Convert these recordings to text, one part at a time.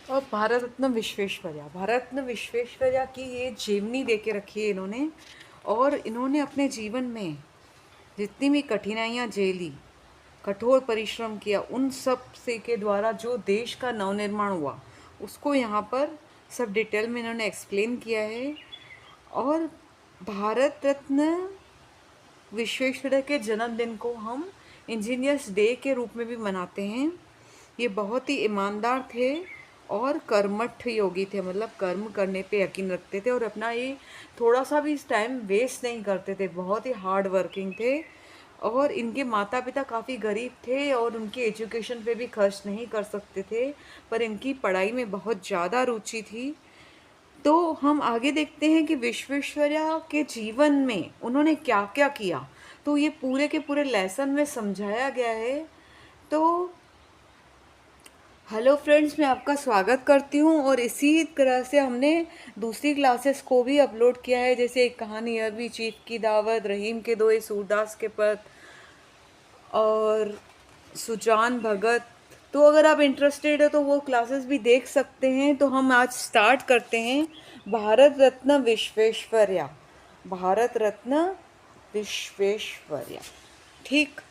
और भारत रत्न विश्वेश्वरैया की ये जीवनी दे के रखी है इन्होंने। और इन्होंने अपने जीवन में जितनी भी कठिनाइयाँ झेली, कठोर परिश्रम किया, उन सब से के द्वारा जो देश का नवनिर्माण हुआ उसको यहाँ पर सब डिटेल में इन्होंने एक्सप्लेन किया है। और भारत रत्न विश्वेश्वरैया के जन्मदिन को हम इंजीनियर्स डे के रूप में भी मनाते हैं। ये बहुत ही ईमानदार थे और कर्मठ योगी थे, मतलब कर्म करने पे यकीन रखते थे और अपना ये थोड़ा सा भी टाइम वेस्ट नहीं करते थे, बहुत ही हार्ड वर्किंग थे। और इनके माता पिता काफ़ी गरीब थे और उनके एजुकेशन पे भी खर्च नहीं कर सकते थे, पर इनकी पढ़ाई में बहुत ज़्यादा रुचि थी। तो हम आगे देखते हैं कि विश्वेश्वरैया के जीवन में उन्होंने क्या क्या किया, तो ये पूरे के पूरे लेसन में समझाया गया है। तो हेलो फ्रेंड्स, मैं आपका स्वागत करती हूँ। और इसी तरह से हमने दूसरी क्लासेस को भी अपलोड किया है, जैसे एक कहानी अरबी, चीफ की दावत, रहीम के दोए, सूरदास के पद और सुजान भगत। तो अगर आप इंटरेस्टेड हो तो वो क्लासेस भी देख सकते हैं। तो हम आज स्टार्ट करते हैं भारत रत्न विश्वेश्वरैया। भारत रत्न विश्वेश्वरैया, ठीक।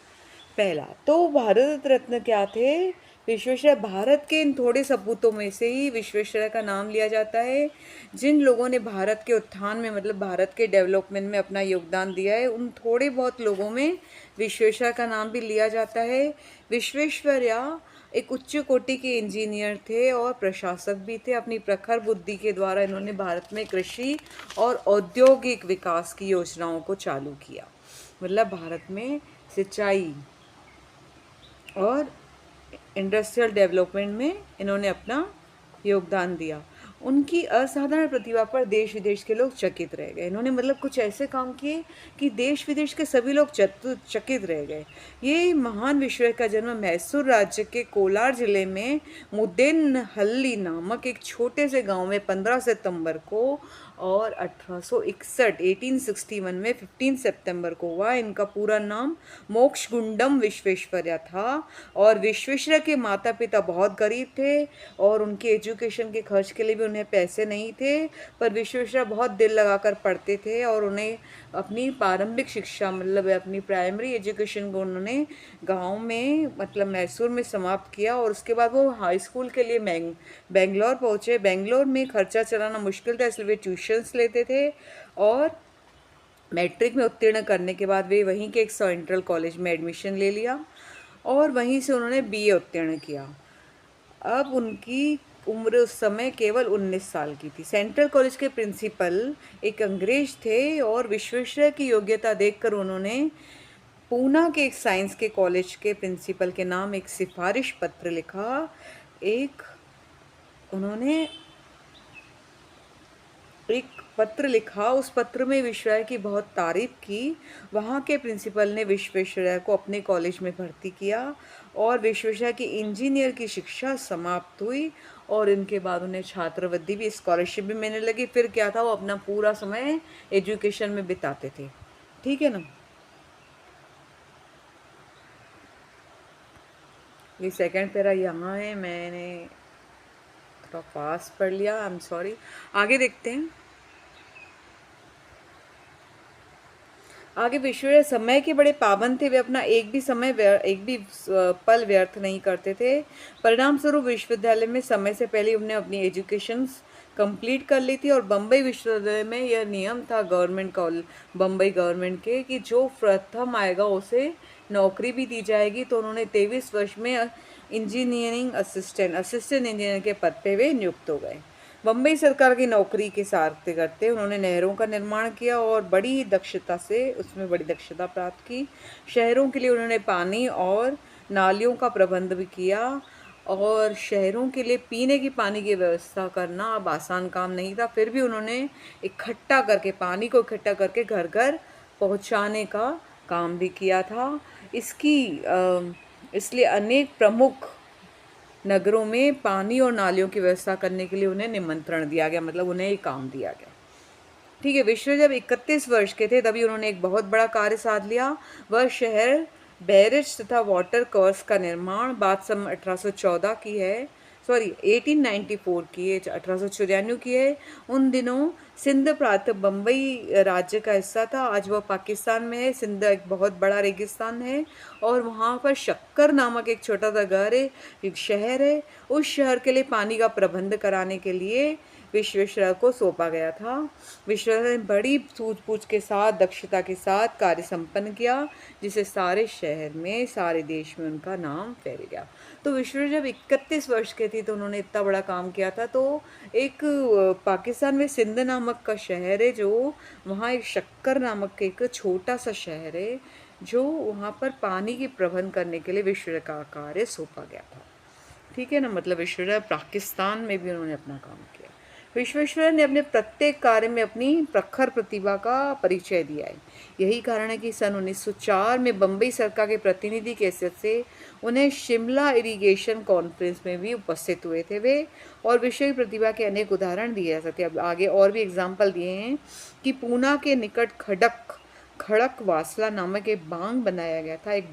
पहला तो भारत रत्न क्या थे? विश्वेश्वरैया भारत के इन थोड़े सपूतों में से ही विश्वेश्वरैया का नाम लिया जाता है, जिन लोगों ने भारत के उत्थान में, मतलब भारत के डेवलपमेंट में अपना योगदान दिया है। उन थोड़े बहुत लोगों में विश्वेश्वरैया का नाम भी लिया जाता है। विश्वेश्वरैया एक उच्च कोटि के इंजीनियर थे और प्रशासक भी थे। अपनी प्रखर बुद्धि के द्वारा इन्होंने भारत में कृषि और औद्योगिक विकास की योजनाओं को चालू किया, मतलब भारत में सिंचाई और इंडस्ट्रियल डेवलपमेंट में इन्होंने अपना योगदान दिया। उनकी असाधारण प्रतिभा पर देश विदेश के लोग चकित रह गए। इन्होंने मतलब कुछ ऐसे काम किए कि देश विदेश के सभी लोग चकित रह गए। ये महान विश्वविद्यालय का जन्म मैसूर राज्य के कोलार जिले में मुदेनहल्ली नामक एक छोटे से गांव में 15 सितंबर को और 1861 में 15 सितंबर को हुआ। इनका पूरा नाम मोक्षगुंडम विश्वेश्वरैया था। और विश्वेश्वरैया के माता पिता बहुत गरीब थे और उनके एजुकेशन के खर्च के लिए भी उन्हें पैसे नहीं थे, पर विश्वेश्वरैया बहुत दिल लगाकर पढ़ते थे और उन्हें अपनी प्रारंभिक शिक्षा, मतलब अपनी प्राइमरी एजुकेशन को उन्होंने गांव में, मतलब मैसूर में समाप्त किया। और उसके बाद वो हाई स्कूल के लिए बेंगलोर पहुँचे। बेंगलोर में खर्चा चलाना मुश्किल था, इसलिए वे ट्यूशन्स लेते थे। और मैट्रिक में उत्तीर्ण करने के बाद वे वहीं के एक सेंट्रल कॉलेज में एडमिशन ले लिया और वहीं से उन्होंने बीए उत्तीर्ण किया। अब उनकी उम्र उस समय केवल 19 साल की थी। सेंट्रल कॉलेज के प्रिंसिपल एक अंग्रेज थे और विश्वेश्वरैया की योग्यता देखकर उन्होंने पूना के एक साइंस के कॉलेज के प्रिंसिपल के नाम एक सिफारिश पत्र लिखा। उन्होंने एक पत्र लिखा। उस पत्र में विश्वेश्वरैया की बहुत तारीफ की। वहाँ के प्रिंसिपल ने विश्वेश्वरैया को अपने कॉलेज में भर्ती किया और विश्वेश्वरैया की इंजीनियर की शिक्षा समाप्त हुई और इनके बाद उन्हें छात्रवृत्ति भी, स्कॉलरशिप भी मिलने लगी। फिर क्या था, वो अपना पूरा समय एजुकेशन में बिताते थे, ठीक है ना। ये सेकंड पैरा यहाँ है, मैंने थोड़ा फास्ट पढ़ लिया, आई एम सॉरी। आगे देखते हैं। आगे विश्वेश्वरैया समय के बड़े पाबंद थे। वे अपना एक भी पल व्यर्थ नहीं करते थे। परिणाम स्वरूप विश्वविद्यालय में समय से पहले उन्हें अपनी एजुकेशन कंप्लीट कर ली थी। और बम्बई विश्वविद्यालय में यह नियम था बम्बई गवर्नमेंट के, कि जो प्रथम आएगा उसे नौकरी भी दी जाएगी। तो उन्होंने 23 वर्ष में इंजीनियरिंग असिस्टेंट इंजीनियर के पद पे वे नियुक्त हो गए। बम्बई सरकार की नौकरी के साथ करते उन्होंने नहरों का निर्माण किया और बड़ी दक्षता प्राप्त की। शहरों के लिए उन्होंने पानी और नालियों का प्रबंध भी किया। और शहरों के लिए पीने की पानी की व्यवस्था करना अब आसान काम नहीं था, फिर भी उन्होंने पानी को इकट्ठा करके घर घर पहुंचाने का काम भी किया था। इसलिए अनेक प्रमुख नगरों में पानी और नालियों की व्यवस्था करने के लिए उन्हें निमंत्रण दिया गया, मतलब उन्हें एक काम दिया गया, ठीक है। विश्वेश्वरैया जब 31 वर्ष के थे तभी उन्होंने एक बहुत बड़ा कार्य साध लिया। वह शहर बैरेज तथा वाटर कर्स का निर्माण, बात सन 1814 की है, सॉरी 1894 की है, 1894 की है। उन दिनों सिंध प्रांत बम्बई राज्य का हिस्सा था। आज वह पाकिस्तान में है। सिंध एक बहुत बड़ा रेगिस्तान है और वहाँ पर शक्कर नामक एक छोटा सा घर है, एक शहर है। उस शहर के लिए पानी का प्रबंध कराने के लिए विश्वेश्वरैया को सौंपा गया था। विश्वेश्वरैया ने बड़ी सूझबूझ के साथ, दक्षता के साथ कार्य संपन्न किया, जिससे सारे शहर में, सारे देश में उनका नाम फैल गया। तो विश्वेश्वरैया जब 31 वर्ष के थे तो उन्होंने इतना बड़ा काम किया था। तो एक पाकिस्तान में सिंध नामक का शहर है, जो वहाँ एक शक्कर नामक एक छोटा सा शहर है, जो वहाँ पर पानी की प्रबंध करने के लिए विश्वेश्वरैया का कार्य सौंपा गया था। ठीक है ना, मतलब विश्वेश्वरैया पाकिस्तान में भी उन्होंने अपना काम किया। विश्वेश्वरैया ने अपने प्रत्येक कार्य में अपनी प्रखर प्रतिभा का परिचय दिया है। यही कारण है कि सन 1904 में बम्बई सरकार के प्रतिनिधि की हैसियत से उन्हें शिमला इरिगेशन कॉन्फ्रेंस में भी उपस्थित हुए थे वे, और विश्व की प्रतिभा के अनेक उदाहरण दिए जा सकते हैं। अब आगे और भी एग्जाम्पल दिए हैं कि पूना के निकट खड़क वासला नामक एक बांध बनाया गया था, एक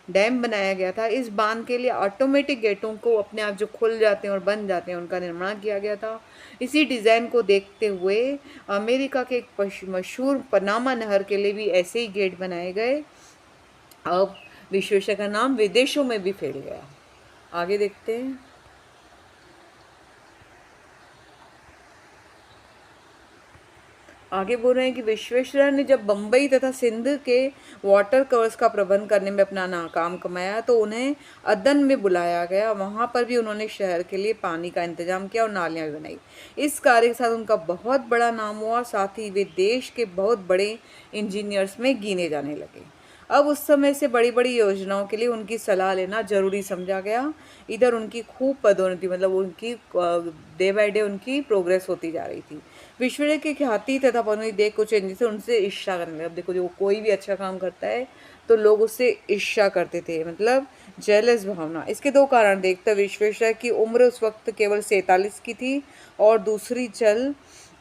डैम बनाया गया था। इस बांध के लिए ऑटोमेटिक गेटों को अपने आप जो खुल जाते हैं और बंद जाते हैं, उनका निर्माण किया गया था। इसी डिज़ाइन को देखते हुए अमेरिका के एक मशहूर पनामा नहर के लिए भी ऐसे ही गेट बनाए गए। अब विश्वेश्वरैया का नाम विदेशों में भी फैल गया। आगे देखते हैं। आगे बोल रहे हैं कि विश्वेश्वरैया ने जब बम्बई तथा सिंध के वाटर कवर्स का प्रबंध करने में अपना नाकाम कमाया तो उन्हें अदन में बुलाया गया। वहाँ पर भी उन्होंने शहर के लिए पानी का इंतजाम किया और नालियाँ भी बनाई। इस कार्य के साथ उनका बहुत बड़ा नाम हुआ, साथ ही वे देश के बहुत बड़े इंजीनियर्स में गिने जाने लगे। अब उस समय से बड़ी बड़ी योजनाओं के लिए उनकी सलाह लेना जरूरी समझा गया। इधर उनकी खूब पदोन्नति, मतलब उनकी डे बाय डे उनकी प्रोग्रेस होती जा रही थी। विश्वेश्वरैया की ख्याति तथा पदोन्नति देख कुछ से उनसे ईर्ष्या करने लगे। अब देखो, जो कोई भी अच्छा काम करता है तो लोग उससे ईर्ष्या करते थे, मतलब जेलस भावना। इसके दो कारण देखते। विश्वेश्वरैया की उम्र उस वक्त केवल 47 की थी, और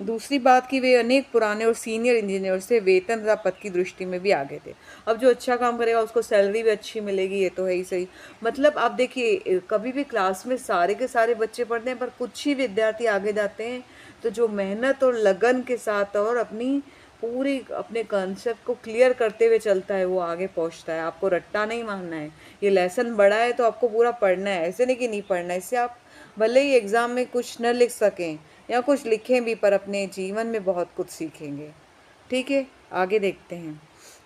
दूसरी बात कि वे अनेक पुराने और सीनियर इंजीनियर से वेतन तथा पद की दृष्टि में भी आगे थे। अब जो अच्छा काम करेगा उसको सैलरी भी अच्छी मिलेगी, ये तो है ही सही। मतलब आप देखिए, कभी भी क्लास में सारे के सारे बच्चे पढ़ते हैं, पर कुछ ही विद्यार्थी आगे जाते हैं। तो जो मेहनत और लगन के साथ और अपने कॉन्सेप्ट को क्लियर करते हुए चलता है, वो आगे पहुंचता है। आपको रट्टा नहीं मारना है। ये लेसन बड़ा है तो आपको पूरा पढ़ना है, ऐसे नहीं कि नहीं पढ़ना है। इससे आप भले ही एग्ज़ाम में कुछ न लिख सकें या कुछ लिखें भी, पर अपने जीवन में बहुत कुछ सीखेंगे। ठीक है, आगे देखते हैं।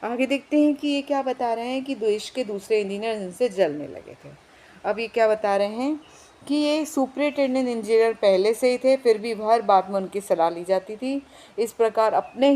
आगे देखते हैं कि ये क्या बता रहे हैं कि देश के दूसरे इंजीनियर इनसे जलने लगे थे। अब ये क्या बता रहे हैं कि ये सुपरिटेंडेंट इंजीनियर पहले से ही थे, फिर भी हर बात में उनकी सलाह ली जाती थी। इस प्रकार अपने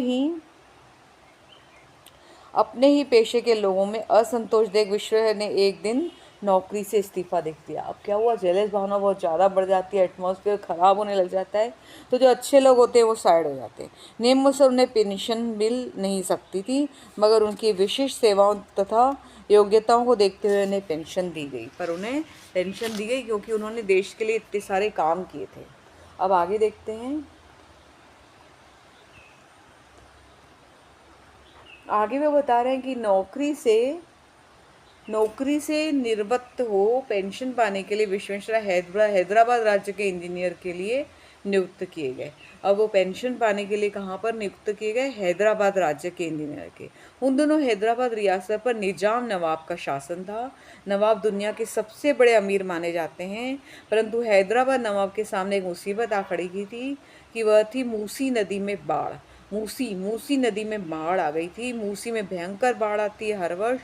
ही पेशे के लोगों में असंतोष देख विश्वेश्वरैया ने एक दिन नौकरी से इस्तीफा देख दिया। अब क्या हुआ, जेलस भावना बहुत ज़्यादा बढ़ जाती है, एटमॉस्फेयर ख़राब होने लग जाता है, तो जो अच्छे लोग होते हैं वो साइड हो जाते हैं। नियमों से उन्हें पेंशन मिल नहीं सकती थी, मगर उनकी विशिष्ट सेवाओं तथा योग्यताओं को देखते हुए उन्हें पेंशन दी गई। पर उन्हें पेंशन दी गई क्योंकि उन्होंने देश के लिए इतने सारे काम किए थे। अब आगे देखते हैं। आगे वो बता रहे हैं कि नौकरी से निवृत्त हो पेंशन पाने के लिए विश्वेश्वरैया हैदराबाद राज्य के इंजीनियर के लिए नियुक्त किए गए। अब वो पेंशन पाने के लिए कहाँ पर नियुक्त किए गए? हैदराबाद राज्य के इंजीनियर के। उन दोनों हैदराबाद रियासत पर निजाम नवाब का शासन था। नवाब दुनिया के सबसे बड़े अमीर माने जाते हैं, परंतु हैदराबाद नवाब के सामने एक मुसीबत आ खड़ी की थी कि वह थी मूसी नदी में बाढ़। मूसी नदी में बाढ़ आ गई थी। मूसी में भयंकर बाढ़ आती है हर वर्ष।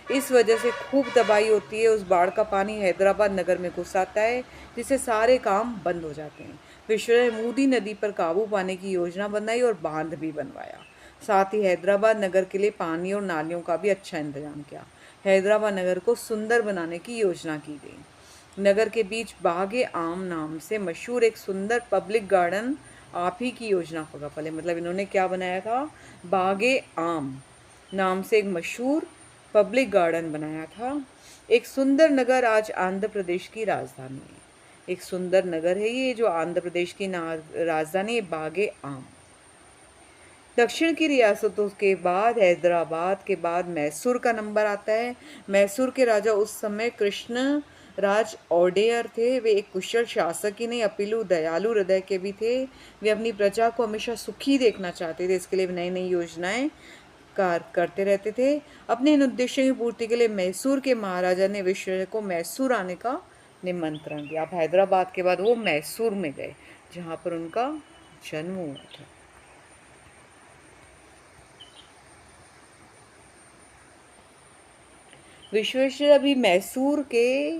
इस वजह से खूब तबाही होती है। उस बाढ़ का पानी हैदराबाद नगर में घुस आता है, जिससे सारे काम बंद हो जाते हैं। विश्वेश्वरैया मूसी नदी पर काबू पाने की योजना बनाई और बांध भी बनवाया। साथ ही हैदराबाद नगर के लिए पानी और नालियों का भी अच्छा इंतजाम किया। हैदराबाद नगर को सुंदर बनाने की योजना की गई। नगर के बीच बागे आम नाम से मशहूर एक सुंदर पब्लिक गार्डन आप ही की योजना होगा पहले, मतलब इन्होंने क्या बनाया था? बागे आम नाम से एक मशहूर पब्लिक गार्डन बनाया था। एक सुंदर नगर आज आंध्र प्रदेश की राजधानी है। एक सुंदर नगर है ये, जो आंध्र प्रदेश की राजधानी है, बागे आम। दक्षिण की रियासतों के बाद हैदराबाद के बाद मैसूर का नंबर आता है। मैसूर के राजा उस समय कृष्ण राज ओडेयर थे, वे एक कुशल शासक ही नहीं अपितु दयालु हृदय के भी थे। वे अपनी प्रजा को हमेशा सुखी देखना चाहते थे, इसके लिए नई नई योजनाएं करते रहते थे। अपने इन उद्देश्यों की पूर्ति के लिए मैसूर के महाराजा ने विश्वजय को मैसूर आने का निमंत्रण दिया। अब हैदराबाद के बाद वो मैसूर में गए, जहाँ पर उनका जन्म हुआ था। विश्वेश्वर अभी मैसूर के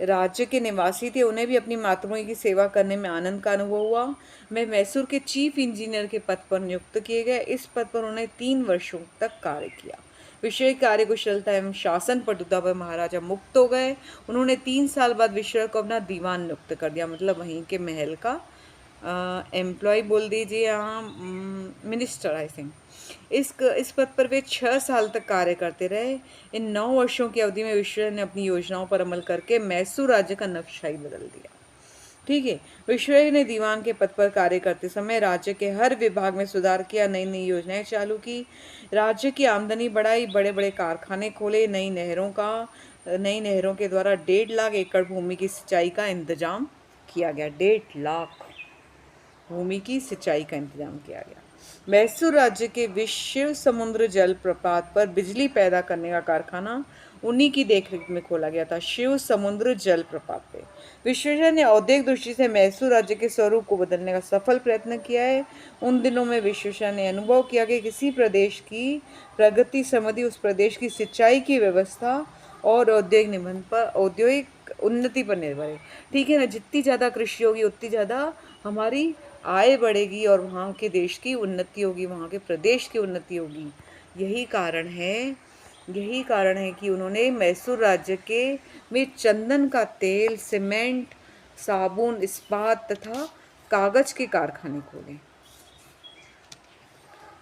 राज्य के निवासी थे, उन्हें भी अपनी मातृभूमि की सेवा करने में आनंद का अनुभव हुआ। मैं मैसूर के चीफ इंजीनियर के पद पर नियुक्त किए गए। इस पद पर उन्होंने 3 वर्षों तक कार्य किया। विशेष कार्यकुशलता एवं शासन पटुता पर महाराजा मुक्त हो गए। उन्होंने 3 साल बाद विश्वेश्वर को अपना दीवान नियुक्त कर दिया, मतलब वहीं के महल का एम्प्लॉय बोल दीजिए, यहाँ मिनिस्टर आई थिंक। इस पद पर वे 6 साल तक कार्य करते रहे। इन 9 वर्षों की अवधि में विश्वेश्वर ने अपनी योजनाओं पर अमल करके मैसूर राज्य का नक्शा ही बदल दिया। ठीक है, विश्वेश्वर ने दीवान के पद पर कार्य करते समय राज्य के हर विभाग में सुधार किया, नई नई योजनाएं चालू की, राज्य की आमदनी बढ़ाई, बड़े बड़े कारखाने खोले, नई नहरों के द्वारा 1.5 लाख एकड़ भूमि की सिंचाई का इंतजाम किया गया। 1.5 लाख भूमि की सिंचाई का इंतजाम किया गया। मैसूर राज्य के विश्व समुद्र जल प्रपात पर बिजली पैदा करने का कारखाना उन्हीं की देखरेख में खोला गया था, शिव समुद्र जल प्रपात पे। विश्वेश्वर ने औद्योगिक दृष्टि से मैसूर राज्य के स्वरूप को बदलने का सफल प्रयत्न किया है। उन दिनों में विश्वेश्वर ने अनुभव किया कि किसी प्रदेश की प्रगति संबंधी उस प्रदेश की सिंचाई की व्यवस्था और औद्योगिक उन्नति पर निर्भर है। ठीक है ना, जितनी ज़्यादा कृषि होगी उतनी ज़्यादा हमारी आय बढ़ेगी और वहाँ के देश की उन्नति होगी, वहाँ के प्रदेश की उन्नति होगी। यही कारण है कि उन्होंने मैसूर राज्य के में चंदन का तेल, सीमेंट, साबुन, इस्पात तथा कागज के कारखाने खोले।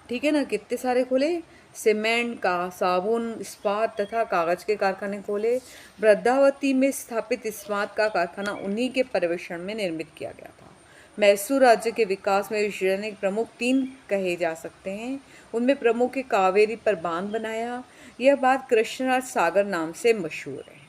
ठीक है ना, कितने सारे खोले, सीमेंट का, साबुन, इस्पात तथा कागज के कारखाने खोले। वृद्धावती में स्थापित इस्पात का कारखाना उन्हीं के पर्यवेक्षण में निर्मित किया गया था। मैसूर राज्य के विकास में विश्वेश्वर ने प्रमुख 3 कहे जा सकते हैं। उनमें प्रमुख है कावेरी पर बांध बनाया। यह बांध कृष्णराज सागर नाम से मशहूर है।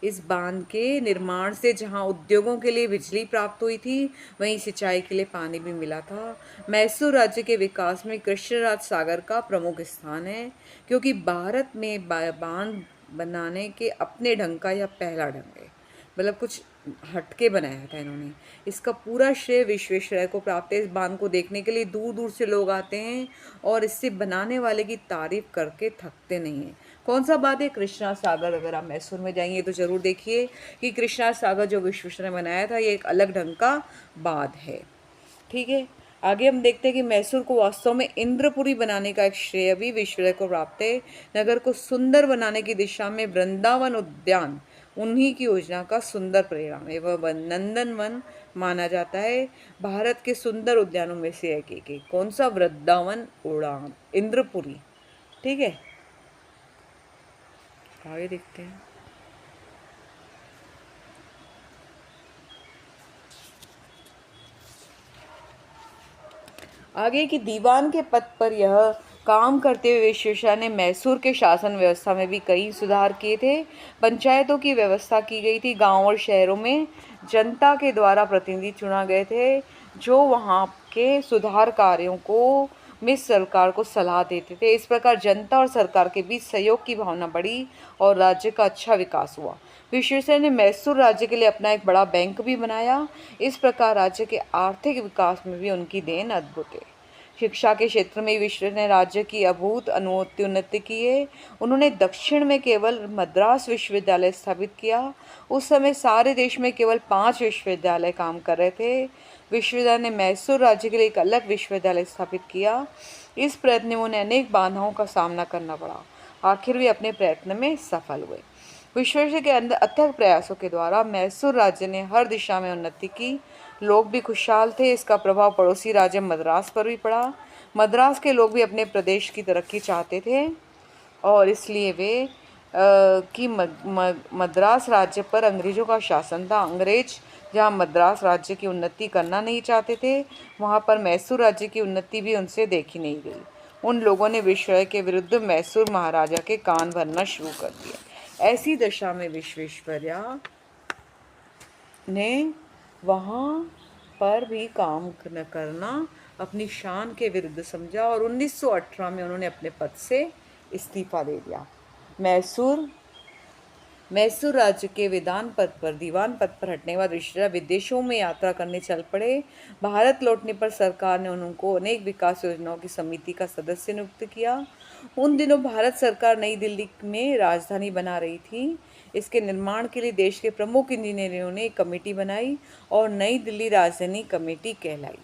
इस बांध के निर्माण से जहां उद्योगों के लिए बिजली प्राप्त हुई थी, वहीं सिंचाई के लिए पानी भी मिला था। मैसूर राज्य के विकास में कृष्णराज सागर का प्रमुख स्थान है, क्योंकि भारत में बांध बनाने के अपने ढंग का यह पहला ढंग है, मतलब कुछ हटके बनाया था इन्होंने। इसका पूरा श्रेय विश्वेश्वरैया को प्राप्त है। इस बांध को देखने के लिए दूर दूर से लोग आते हैं और इससे बनाने वाले की तारीफ करके थकते नहीं हैं। कौन सा बांध है? कृष्णा सागर। अगर आप मैसूर में जाएंगे तो ज़रूर देखिए कि कृष्णा सागर जो विश्वेश्वर ने बनाया था, ये एक अलग ढंग का बांध है। ठीक है, आगे हम देखते हैं कि मैसूर को वास्तव में इंद्रपुरी बनाने का एक श्रेय भी विश्वेश्वरैया को प्राप्त है। नगर को सुंदर बनाने की दिशा में वृंदावन उद्यान उन्हीं की योजना का सुंदर परिणाम है। वह नंदन वन माना जाता है। भारत के सुंदर उद्यानों में से एक कौन सा? वृंदावन उद्यान, इंद्रपुरी। ठीक है, आगे देखते हैं। आगे कि दीवान के पद पर यह काम करते हुए विश्वेश्वरैया ने मैसूर के शासन व्यवस्था में भी कई सुधार किए थे। पंचायतों की व्यवस्था की गई थी। गांव और शहरों में जनता के द्वारा प्रतिनिधि चुना गए थे, जो वहां के सुधार कार्यों को में सरकार को सलाह देते थे। इस प्रकार जनता और सरकार के बीच सहयोग की भावना बढ़ी और राज्य का अच्छा विकास हुआ। विश्वेश्वरैया ने मैसूर राज्य के लिए अपना एक बड़ा बैंक भी बनाया। इस प्रकार राज्य के आर्थिक विकास में भी उनकी देन अद्भुत है। शिक्षा के क्षेत्र में विश्वेश्वरैया ने राज्य की अभूत उन्नति की है। उन्होंने दक्षिण में केवल मद्रास विश्वविद्यालय स्थापित किया। उस समय सारे देश में केवल 5 विश्वविद्यालय काम कर रहे थे। विश्वविद्यालय ने मैसूर राज्य के लिए एक अलग विश्वविद्यालय स्थापित किया। इस प्रयत्न में उन्हें अनेक बाधाओं का सामना करना पड़ा। आखिर वे अपने प्रयत्न में सफल हुए। विश्वेश्वरैया के अंदर अथक प्रयासों के द्वारा मैसूर राज्य ने हर दिशा में उन्नति की। लोग भी खुशहाल थे। इसका प्रभाव पड़ोसी राज्य मद्रास पर भी पड़ा। मद्रास के लोग भी अपने प्रदेश की तरक्की चाहते थे और इसलिए वे कि मद्रास राज्य पर अंग्रेजों का शासन था। अंग्रेज जहाँ मद्रास राज्य की उन्नति करना नहीं चाहते थे, वहाँ पर मैसूर राज्य की उन्नति भी उनसे देखी नहीं गई। उन लोगों ने विश्वेश्वरैया के विरुद्ध मैसूर महाराजा के कान भरना शुरू कर दिए। ऐसी दशा में विश्वेश्वरैया ने वहाँ पर भी काम करना अपनी शान के विरुद्ध समझा और 1918 में उन्होंने अपने पद से इस्तीफा दे दिया। मैसूर राज्य के दीवान पद पर हटने के बाद विश्वेश्वरैया विदेशों में यात्रा करने चल पड़े। भारत लौटने पर सरकार ने उनको अनेक विकास योजनाओं की समिति का सदस्य नियुक्त किया। उन दिनों भारत सरकार नई दिल्ली में राजधानी बना रही थी। इसके निर्माण के लिए देश के प्रमुख इंजीनियरों ने एक कमेटी बनाई और नई दिल्ली राजधानी कमेटी कहलाई।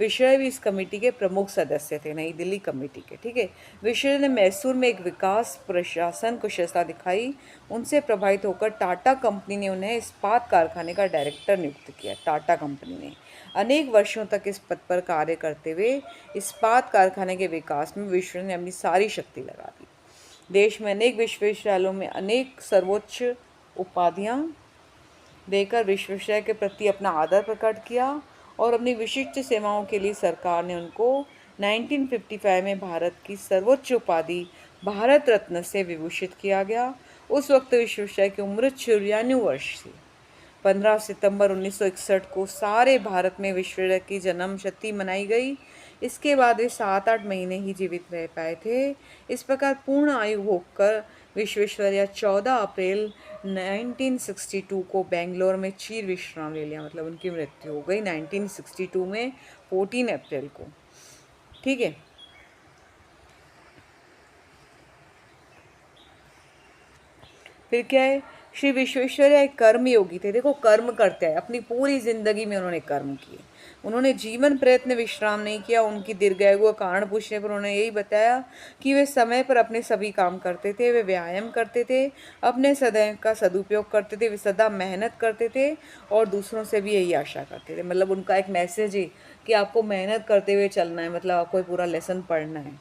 विश्वेश्वरैया भी इस कमेटी के प्रमुख सदस्य थे, नई दिल्ली कमेटी के। ठीक है। विश्वेश्वरैया ने मैसूर में एक विकास प्रशासन कुशलता दिखाई। उनसे प्रभावित होकर टाटा कंपनी ने उन्हें इस्पात कारखाने का डायरेक्टर नियुक्त किया। टाटा कंपनी ने अनेक वर्षों तक इस पद पर कार्य करते हुए इस्पात कारखाने के विकास में विश्वेश्वरैया ने अपनी सारी शक्ति लगा दी। देश में अनेक विश्वविद्यालयों में अनेक सर्वोच्च उपाधियां देकर विश्वेश्वरैया के प्रति अपना आदर प्रकट किया और अपनी विशिष्ट सेवाओं के लिए सरकार ने उनको 1955 में भारत की सर्वोच्च उपाधि भारत रत्न से विभूषित किया गया। उस वक्त विश्वेश्वरैया की उम्र 94 वर्ष थी। 15 सितंबर 1961 को सारे भारत में विश्वेश्वरैया की जन्म शती मनाई गई। इसके बाद वे 7-8 महीने ही जीवित रह पाए थे। इस प्रकार पूर्ण आयु भोगकर विश्वेश्वरैया 14 अप्रैल 1962 को बेंगलोर में चीर विश्राम ले लिया। मतलब उनकी मृत्यु हो गई 1962 में 14 अप्रैल को। ठीक है। फिर क्या है, श्री विश्वेश्वरैया एक कर्मयोगी थे। देखो, कर्म करते हैं, अपनी पूरी जिंदगी में उन्होंने कर्म किए। उन्होंने जीवन प्रयत्न विश्राम नहीं किया। उनकी दीर्घायु का कारण पूछने पर उन्होंने यही बताया कि वे समय पर अपने सभी काम करते थे, वे व्यायाम करते थे, अपने समय का सदुपयोग करते थे, वे सदा मेहनत करते थे और दूसरों से भी यही आशा करते थे। मतलब उनका एक मैसेज है कि आपको मेहनत करते हुए चलना है, मतलब आपको पूरा लेसन पढ़ना है,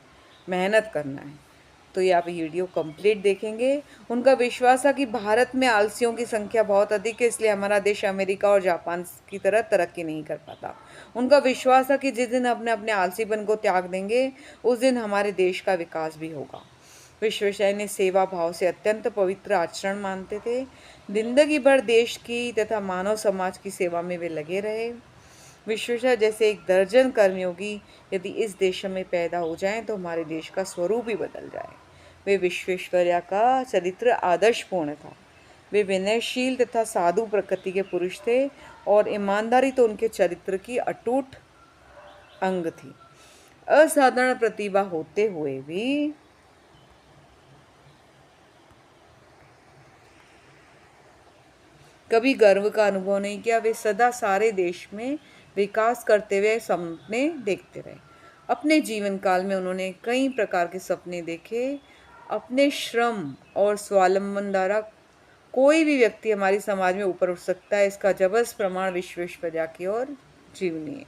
मेहनत करना है। तो ये आप वीडियो कंप्लीट देखेंगे। उनका विश्वास था कि भारत में आलसियों की संख्या बहुत अधिक है, इसलिए हमारा देश अमेरिका और जापान की तरह तरक्की नहीं कर पाता। उनका विश्वास था कि जिस दिन अपने अपने आलसीपन को त्याग देंगे उस दिन हमारे देश का विकास भी होगा। विश्वेश्वरैया ने सेवा भाव से अत्यंत पवित्र आचरण मानते थे। जिंदगी भर देश की तथा मानव समाज की सेवा में वे लगे रहे। विश्वेश्वरैया जैसे एक दर्जन कर्मयोगी यदि इस देश में पैदा हो जाएं तो हमारे देश का स्वरूप ही बदल जाए। वे विश्वेश्वरैया का चरित्र आदर्शपूर्ण था। वे विनयशील तथा साधु प्रकृति के पुरुष थे और ईमानदारी तो उनके चरित्र की अटूट अंग थी। असाधारण प्रतिभा होते हुए भी कभी गर्व का अनुभव नहीं किया। वे सदा सारे देश में विकास करते हुए सपने देखते रहे। अपने जीवन काल में उन्होंने कई प्रकार के सपने देखे। अपने श्रम और स्वावलंबन द्वारा कोई भी व्यक्ति हमारी समाज में ऊपर उठ सकता है, इसका जबरदस्त प्रमाण विश्वेश्वरैया की और जीवनी है।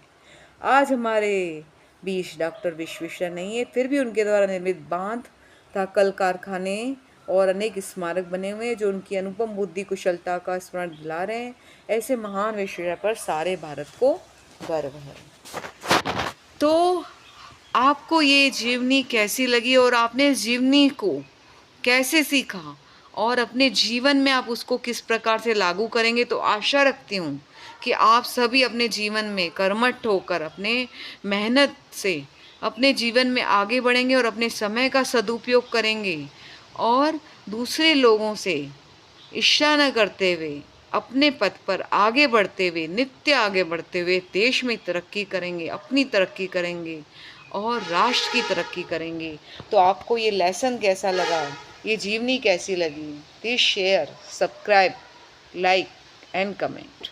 आज हमारे बीच डॉक्टर विश्वेश्वरैया नहीं है, फिर भी उनके द्वारा निर्मित बांध तथा कल कारखाने और अनेक स्मारक बने हुए हैं जो उनकी अनुपम बुद्धि कुशलता का स्मरण दिला रहे हैं। ऐसे महान विश्वेश्वरैया पर सारे भारत को गर्व है। तो आपको ये जीवनी कैसी लगी और आपने इस जीवनी को कैसे सीखा और अपने जीवन में आप उसको किस प्रकार से लागू करेंगे, तो आशा रखती हूँ कि आप सभी अपने जीवन में कर्मठ होकर अपने मेहनत से अपने जीवन में आगे बढ़ेंगे और अपने समय का सदुपयोग करेंगे और दूसरे लोगों से ईर्ष्या न करते हुए अपने पथ पर आगे बढ़ते हुए, नित्य आगे बढ़ते हुए देश में तरक्की करेंगे, अपनी तरक्की करेंगे और राष्ट्र की तरक्की करेंगे। तो आपको ये लेसन कैसा लगा, ये जीवनी कैसी लगी, please share, subscribe, like and comment.